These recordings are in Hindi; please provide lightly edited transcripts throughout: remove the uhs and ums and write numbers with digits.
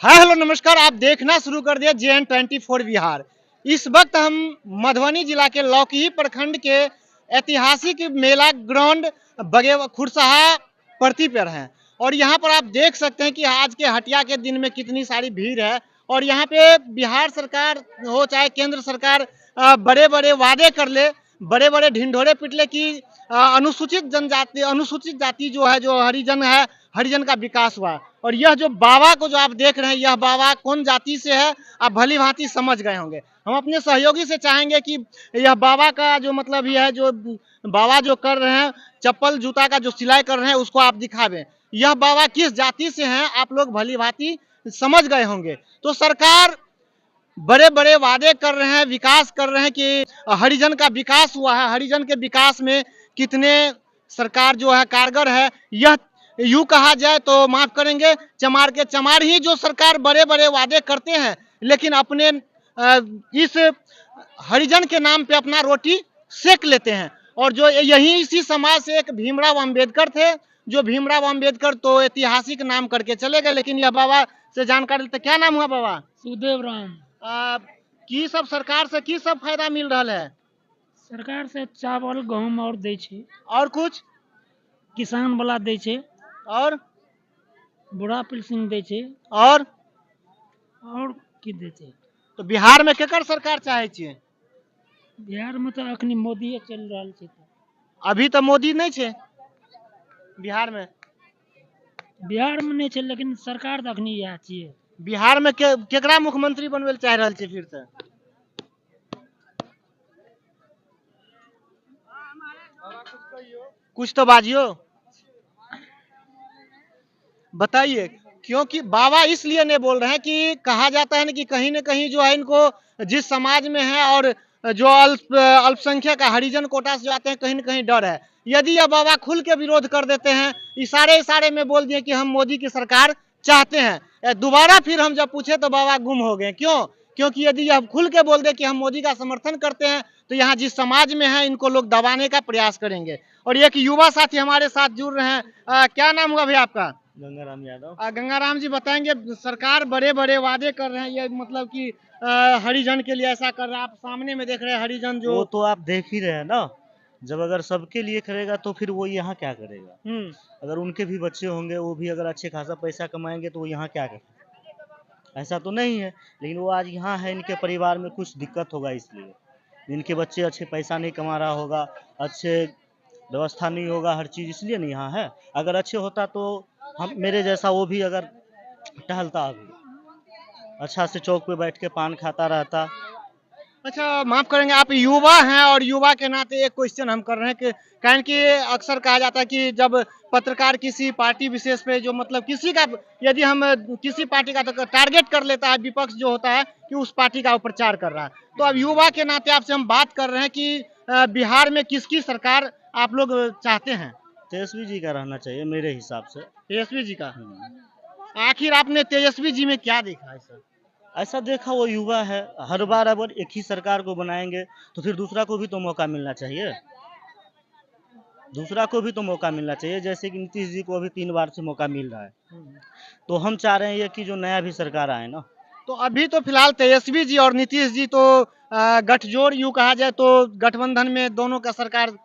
हाय हेलो नमस्कार, आप देखना शुरू कर दिया JN24 बिहार। इस वक्त हम मधुबनी जिला के लौकी प्रखंड के ऐतिहासिक मेला ग्राउंड बगे खुरसाहा प्रति पर हैं और यहाँ पर आप देख सकते हैं कि आज के हटिया के दिन में कितनी सारी भीड़ है। और यहाँ पे बिहार सरकार हो चाहे केंद्र सरकार बड़े बड़े वादे कर ले, बड़े बड़े ढिंढोरे पिटले की अनुसूचित जाति जो है, जो हरिजन है, हरिजन का विकास हुआ। और यह जो बाबा को जो आप देख रहे हैं, यह बाबा कौन जाति से है आप भली भांति समझ गए होंगे। हम अपने सहयोगी से चाहेंगे कि यह बाबा का जो मतलब ये है, जो बाबा जो कर रहे हैं, चप्पल जूता का जो सिलाई कर रहे हैं, उसको आप दिखावें। यह बाबा किस जाति से हैं आप लोग भली भांति समझ गए होंगे। तो सरकार बड़े बड़े वादे कर रहे हैं, विकास कर रहे हैं कि हरिजन का विकास हुआ है, हरिजन के विकास में कितने सरकार जो है कारगर है। यह यूं कहा जाए तो माफ करेंगे, चमार के चमार ही जो सरकार बड़े बड़े वादे करते हैं, लेकिन अपने इस हरिजन के नाम पे अपना रोटी सेक लेते हैं। और जो यही इसी समाज से एक भीमराव अंबेडकर थे, जो भीमराव अंबेडकर तो ऐतिहासिक नाम करके चले गए, लेकिन यह बाबा से जानकारी लेते। क्या नाम हुआ बाबा? सुखदेव राम। की सब सरकार से की सब फायदा मिल रहा है? सरकार से चावल गहूम और दै छे, और कुछ किसान वाला दै छे, और बूढ़ा पेंशन दै छे, और की दै छे। तो बिहार में केकर सरकार चाहे छियै? बिहार में तो अखनी मोदी चल रहा छे। अभी तो मोदी नहीं छे बिहार में। बिहार में नहीं छे, लेकिन सरकार तो अखनी यह छिए। बिहार में केकरा मुख्यमंत्री बनवे चाह रहल छे फिर से? कुछ तो बाजियो, बताइए। क्योंकि बाबा इसलिए नहीं बोल रहे हैं कि कहा जाता है ना कि कहीं न कहीं जो है इनको जिस समाज में है और जो अल्पसंख्यक हरिजन कोटा से जो आते हैं, कहीं न कहीं डर है। यदि यह बाबा खुल के विरोध कर देते हैं, इशारे में बोल दिए कि हम मोदी की सरकार चाहते हैं, दोबारा फिर हम जब पूछे तो बाबा गुम हो गए। क्यों? क्योंकि यदि यह खुल के बोल दे कि हम मोदी का समर्थन करते हैं, तो यहाँ जिस समाज में है इनको लोग दबाने का प्रयास करेंगे। और एक युवा साथी हमारे साथ जुड़ रहे हैं। क्या नाम हुआ भैया आपका? गंगाराम यादव। गंगाराम जी, बताएंगे सरकार बड़े बड़े वादे कर रहे हैं, ये मतलब कि हरिजन के लिए ऐसा कर रहा है। आप सामने में देख रहे हैं हरिजन जो, वो तो आप देख ही रहे हैं ना। जब अगर सबके लिए करेगा तो फिर वो यहाँ क्या करेगा? अगर उनके भी बच्चे होंगे, वो भी अगर अच्छे खासा पैसा कमाएंगे तो वो यहाँ क्या करेगा? ऐसा तो नहीं है। लेकिन वो आज यहाँ है, इनके परिवार में कुछ दिक्कत होगा, इसलिए इनके बच्चे अच्छे पैसा नहीं कमा रहा होगा, अच्छे व्यवस्था नहीं होगा, हर चीज़ इसलिए नहीं यहाँ है। अगर अच्छे होता तो हम मेरे जैसा वो भी अगर टहलता, अभी अच्छा से चौक पे बैठ के पान खाता रहता। अच्छा माफ करेंगे, आप युवा हैं और युवा के नाते एक क्वेश्चन हम कर रहे हैं कि कारण कि अक्सर कहा जाता है कि जब पत्रकार किसी पार्टी विशेष पे जो मतलब किसी का, यदि हम किसी पार्टी का तो टारगेट कर लेता है विपक्ष जो होता है कि उस पार्टी का प्रचार कर रहा है, तो अब युवा के नाते आपसे हम बात कर रहे हैं कि बिहार में किसकी सरकार आप लोग चाहते हैं? तेजस्वी जी का रहना चाहिए मेरे हिसाब से। तेजस्वी जी का? आखिर आपने तेजस्वी जी में क्या देखा है सर? ऐसा देखा, वो युवा है। हर बार अगर एक ही सरकार को बनाएंगे तो फिर दूसरा को भी तो मौका मिलना चाहिए, दूसरा को भी तो मौका मिलना चाहिए। जैसे कि नीतीश जी को अभी 3 बार से मौका मिल रहा है, तो हम चाह रहे हैं ये कि जो नया भी सरकार आए ना। तो अभी तो फिलहाल तेजस्वी जी और नीतीश जी तो गठजोड़ यूं कहा जाए तो गठबंधन में दोनों का सरकार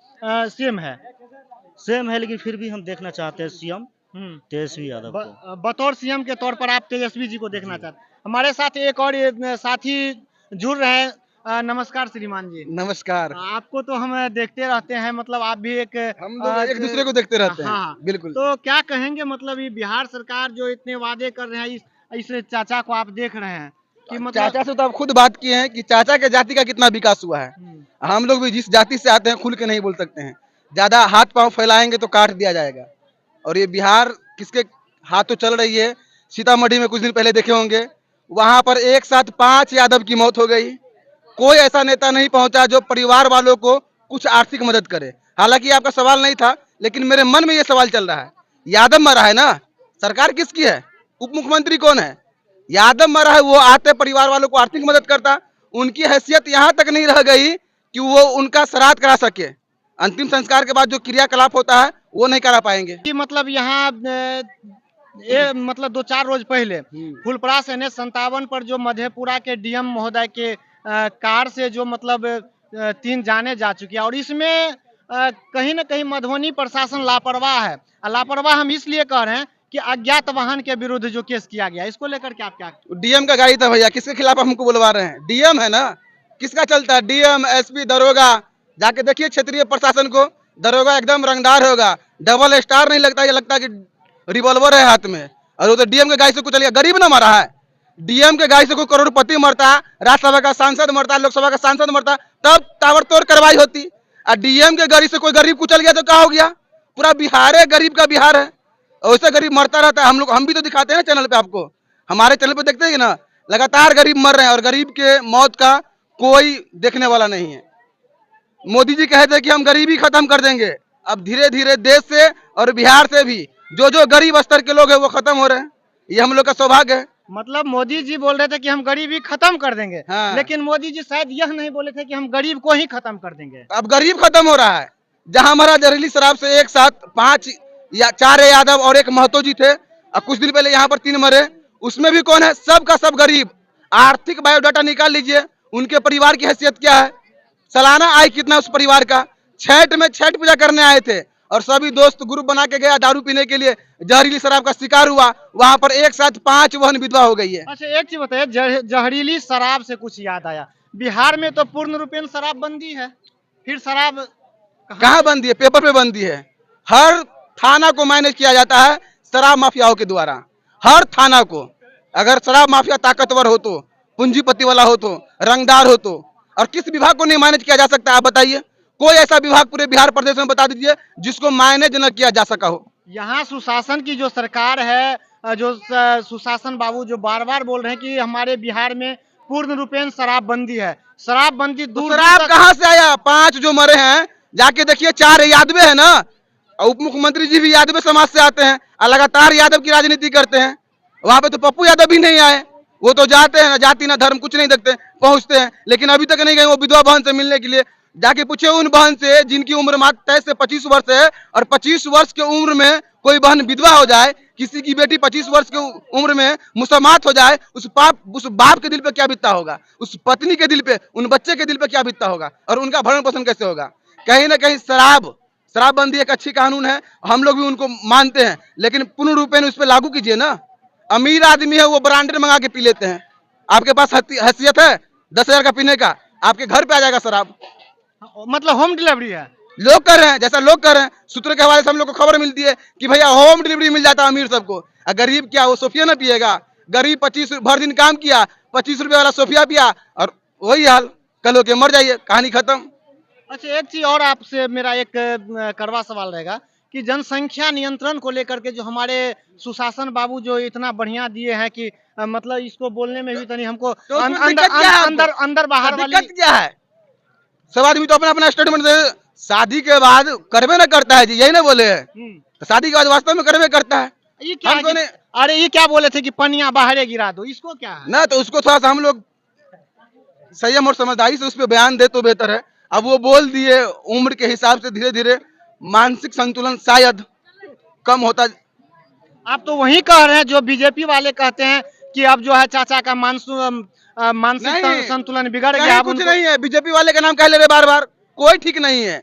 सेम है, लेकिन फिर भी हम देखना चाहते हैं सीएम तेजस्वी यादव को। बतौर सीएम के तौर पर आप तेजस्वी जी को देखना चाहते हैं। हमारे साथ एक और साथी जुड़ रहे हैं। नमस्कार श्रीमान जी। नमस्कार। आपको तो हम देखते रहते हैं, मतलब आप भी हम लोग एक दूसरे को देखते रहते हैं। हाँ, बिल्कुल। तो क्या कहेंगे, मतलब ये बिहार सरकार जो इतने वादे कर रहे हैं, इस चाचा को आप देख रहे हैं कि मतलब चाचा से तो आप खुद बात किए हैं कि चाचा के जाति का कितना विकास हुआ है। हम लोग भी जिस जाति से आते हैं खुल के नहीं बोल सकते हैं, ज्यादा हाथ पांव फैलाएंगे तो काट दिया जाएगा। और ये बिहार किसके हाथों चल रही है? सीतामढ़ी में कुछ दिन पहले देखे होंगे, वहां पर एक साथ 5 यादव की मौत हो गई। कोई ऐसा नेता नहीं पहुंचा जो परिवार वालों को कुछ आर्थिक मदद करे। हालांकि आपका सवाल नहीं था, लेकिन मेरे मन में ये सवाल चल रहा है, यादव मरा है ना, सरकार किसकी है? उप मुख्यमंत्री कौन है? यादव मरा है, वो आते परिवार वालों को आर्थिक मदद करता। उनकी हैसियत यहाँ तक नहीं रह गई कि वो उनका श्राद्ध करा सके। अंतिम संस्कार के बाद जो क्रियाकलाप होता है वो नहीं करा पाएंगे। कि मतलब यहाँ ये मतलब 2-4 रोज पहले फुलपरास NH-57 पर जो मधेपुरा के डीएम महोदय के कार से जो मतलब 3 जाने जा चुकी है और इसमें कहीं न कहीं मधुबनी प्रशासन लापरवाह है। लापरवाह हम इसलिए कह रहे हैं कि अज्ञात वाहन के विरुद्ध जो केस किया गया, इसको लेकर के आप क्या? डीएम का गाड़ी था भैया, किसके खिलाफ हमको बुलवा रहे हैं? डीएम है ना, किसका चलता है? डीएम, एसपी, दरोगा, जाके देखिए क्षेत्रीय प्रशासन को, दरोगा एकदम रंगदार होगा, डबल स्टार नहीं लगता, ये लगता है कि रिवॉल्वर है हाथ में। और वो तो डीएम के गाड़ी से कुछ चलिए, गरीब ना मरा है। डीएम के गाड़ी से कोई करोड़पति मरता, राज्यसभा का सांसद मरता, लोकसभा का सांसद मरता, तब ताबड़तोड़ कार्रवाई होती। और डीएम के गाड़ी से कोई गरीब कुचल गया तो क्या हो गया? पूरा बिहार है, गरीब का बिहार है, और वैसे गरीब मरता रहता है। हम भी तो दिखाते हैं ना चैनल पे, आपको हमारे चैनल पे देखते हैं ना, लगातार गरीब मर रहे हैं और गरीब के मौत का कोई देखने वाला नहीं है। मोदी जी कहते हैं कि हम गरीबी खत्म कर देंगे, अब धीरे धीरे देश से और बिहार से भी जो गरीब स्तर के लोग हैं वो खत्म हो रहे हैं। ये हम लोग का सौभाग्य है। मतलब मोदी जी बोल रहे थे कि हम गरीबी खत्म कर देंगे, हाँ। लेकिन मोदी जी शायद यह नहीं बोले थे कि हम गरीब को ही खत्म कर देंगे। अब गरीब खत्म हो रहा है। जहां हमारा जहरीली शराब से एक साथ 5 या 4 यादव और एक महतो जी थे, अब कुछ दिन पहले यहाँ पर 3 मरे, उसमें भी कौन है? सब का सब गरीब। आर्थिक बायोडाटा निकाल लीजिए, उनके परिवार की हैसियत क्या है, सालाना आय कितना उस परिवार का। छठ में छठ पूजा करने आए थे और सभी दोस्त ग्रुप बना के गया दारू पीने के लिए, जहरीली शराब का शिकार हुआ, वहां पर एक साथ 5 बहन विधवा हो गई है। अच्छा एक चीज बताइए, जहरीली शराब से कुछ याद आया, बिहार में तो पूर्ण रूपेण शराबबंदी है, फिर शराब कहाँ बंदी है? पेपर पे बंदी है। हर थाना को मैनेज किया जाता है शराब माफियाओं के द्वारा। हर थाना को, अगर शराब माफिया ताकतवर हो तो, पूंजीपति वाला हो तो, रंगदार हो तो, और किस विभाग को नहीं मैनेज किया जा सकता? आप बताइए, कोई ऐसा विभाग पूरे बिहार प्रदेश में बता दीजिए जिसको मैनेज न किया जा सका हो। यहाँ सुशासन की जो सरकार है, जो सुशासन बाबू जो बार बार बोल रहे हैं कि हमारे बिहार में पूर्ण रूपेण शराबबंदी है, शराबबंदी दूर शराब कहाँ से आया? 5 जो मरे हैं, जाके देखिए 4 यादव है ना, उप मुख्यमंत्री जी भी यादव समाज से आते हैं और लगातार यादव की राजनीति करते हैं। वहां पे तो पप्पू यादव भी नहीं आए, वो तो जाते हैं ना जाति ना धर्म कुछ नहीं देखते, पहुंचते हैं, लेकिन अभी तक नहीं गए वो विधवा बहन से मिलने के लिए। जाके पूछे उन बहन से जिनकी उम्र मात्र 23 से 25 वर्ष है, और 25 वर्ष की उम्र में कोई बहन विधवा हो जाए, किसी की बेटी 25 वर्ष की उम्र में मुसलमान हो जाए, उस बाप के दिल पे क्या बीतता होगा, उस पत्नी के दिल पे, उन बच्चे के दिल पे क्या बीतता होगा, और उनका भरण पोषण कैसे होगा? कहीं ना कहीं शराबबंदी एक अच्छी कानून है, हम लोग भी उनको मानते हैं, लेकिन पूर्ण रूपेण उस पर लागू कीजिए ना। अमीर आदमी है वो ब्रांडेड मंगा के पी लेते हैं, आपके पास हैसियत है 10,000 का पीने का, आपके घर पे आ जाएगा शराब। मतलब होम डिलीवरी है, लोग कर रहे हैं, जैसा लोग कर रहे हैं। सूत्रों के हवाले से हम लोग को खबर मिलती है कि भैया होम डिलीवरी मिल जाता है अमीर सबको, गरीब क्या वो सोफिया ना पिएगा? गरीब 25 भर दिन काम किया, 25 रुपए वाला सोफिया पिया, और वही हाल, कल होके मर जाइए, कहानी खत्म। अच्छा एक चीज और आपसे मेरा एक कड़वा सवाल रहेगा कि जनसंख्या नियंत्रण को लेकर के जो हमारे सुशासन बाबू जो इतना बढ़िया दिए हैं कि मतलब इसको बोलने में भी तनी हमको तो अंदर बाहर वाली दिक्कत क्या है? सब आदमी तो अपना अपना स्टेटमेंट दे, शादी के बाद करबे ना करता है जी, यही ना बोले है, तो शादी के बाद वास्तव में करबे करता है। ये क्या अरे ये क्या बोले थे कि पनिया बाहर गिरा दो, इसको क्या है ना? तो उसको थोड़ा सा हम लोग संयम और समझदारी से उस पर बयान दे तो बेहतर है। अब वो बोल दिए, उम्र के हिसाब से धीरे धीरे मानसिक संतुलन शायद कम होता। आप तो वही कह रहे हैं जो बीजेपी वाले कहते हैं कि अब जो है चाचा का मानसिक संतुलन बिगड़ गया। कुछ नहीं है, बीजेपी वाले का नाम कह ले रहे बार बार, कोई ठीक नहीं है।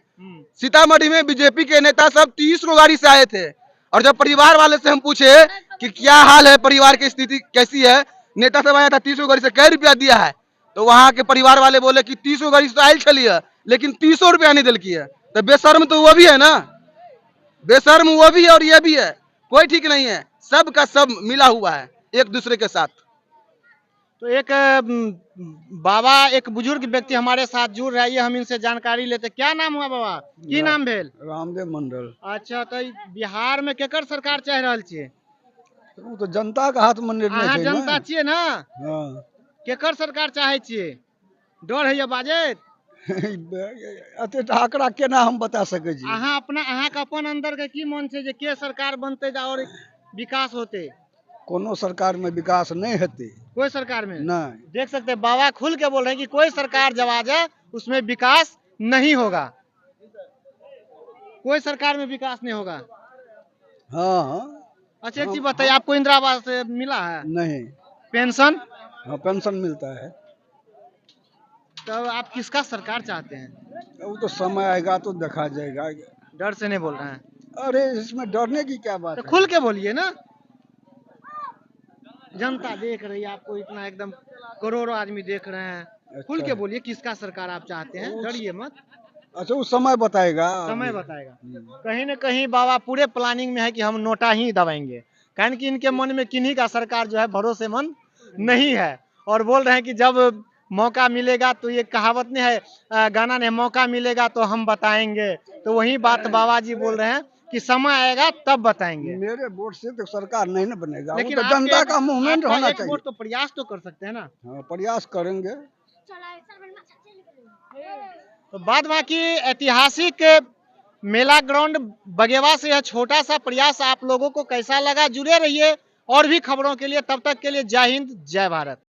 सीतामढ़ी में बीजेपी के नेता सब 30 को गाड़ी से आए थे, और जब परिवार वाले से हम पूछे कि क्या हाल है, परिवार की स्थिति कैसी है, नेता सब आया था 30 को गाड़ी से कै रुपया दिया है, तो वहां के परिवार वाले बोले कि 30 को गाड़ी से आयल चलिए, लेकिन 30 रुपया नहीं दिल की है। तो बेशर्म तो वो भी है ना, बेशर्म वो भी है और ये भी है, कोई ठीक नहीं है, सब का सब मिला हुआ है एक दूसरे के साथ। तो एक बाबा, एक बुजुर्ग व्यक्ति हमारे साथ जुड़ रहा है, ये हम इनसे जानकारी लेते। क्या नाम हुआ बाबा, की नाम भेल? रामदेव मंडल। अच्छा, तो बिहार में केकर सरकार चाह रहल छियै? तो जनता के हाथ में निर्णय छै, जनता छियै ना? हाँ। केकर सरकार चाहे छियै? डर है बाजे अते आंकड़ा केना हम बता सके छी? अहाँ के अपन अंदर के की मन छै जे के सरकार बनते और विकास होते? कोनो सरकार में विकास नहीं हेते, कोई सरकार में नहीं। देख सकते हैं बाबा खुल के बोल रहे हैं कि कोई सरकार जब आ जाए उसमें विकास नहीं होगा, कोई सरकार में विकास नहीं होगा। हाँ। अच्छा एक चीज बताइए, आपको इंदिरा आवास मिला है? नहीं। पेंशन? हाँ, पेंशन मिलता है। तो आप किसका सरकार चाहते हैं? वो तो समय आएगा तो देखा जाएगा। डर से नहीं बोल रहे हैं अरे इसमें डरने की क्या बात तो है? खुल के बोलिए ना। जनता देख रही है आपको, इतना एकदम करोड़ों आदमी देख रहे हैं। खुल के बोलिए किसका सरकार आप चाहते हैं, डरिए मत। अच्छा वो समय बताएगा। समय बताएगा। कहीं न कहीं बाबा पूरे प्लानिंग में है कि हम नोटा ही दबाएंगे, कारण कि इनके मन में किन्हीं का सरकार जो है भरोसेमंद नहीं है। और बोल रहे हैं कि जब मौका मिलेगा, तो ये कहावत नहीं है गाना ने, मौका मिलेगा तो हम बताएंगे। तो वही बात बाबा जी बोल रहे हैं कि समय आएगा तब बताएंगे। मेरे वोट से तो सरकार नहीं ना बनेगा, वो लेकिन तो जनता का मूवमेंट होना एक चाहिए। वोट तो प्रयास तो कर सकते हैं ना। हाँ, प्रयास करेंगे। तो बाद बाकी ऐतिहासिक मेला ग्राउंड बगेवा से यह छोटा सा प्रयास आप लोगों को कैसा लगा, जुड़े रहिए और भी खबरों के लिए। तब तक के लिए जय हिंद, जय भारत।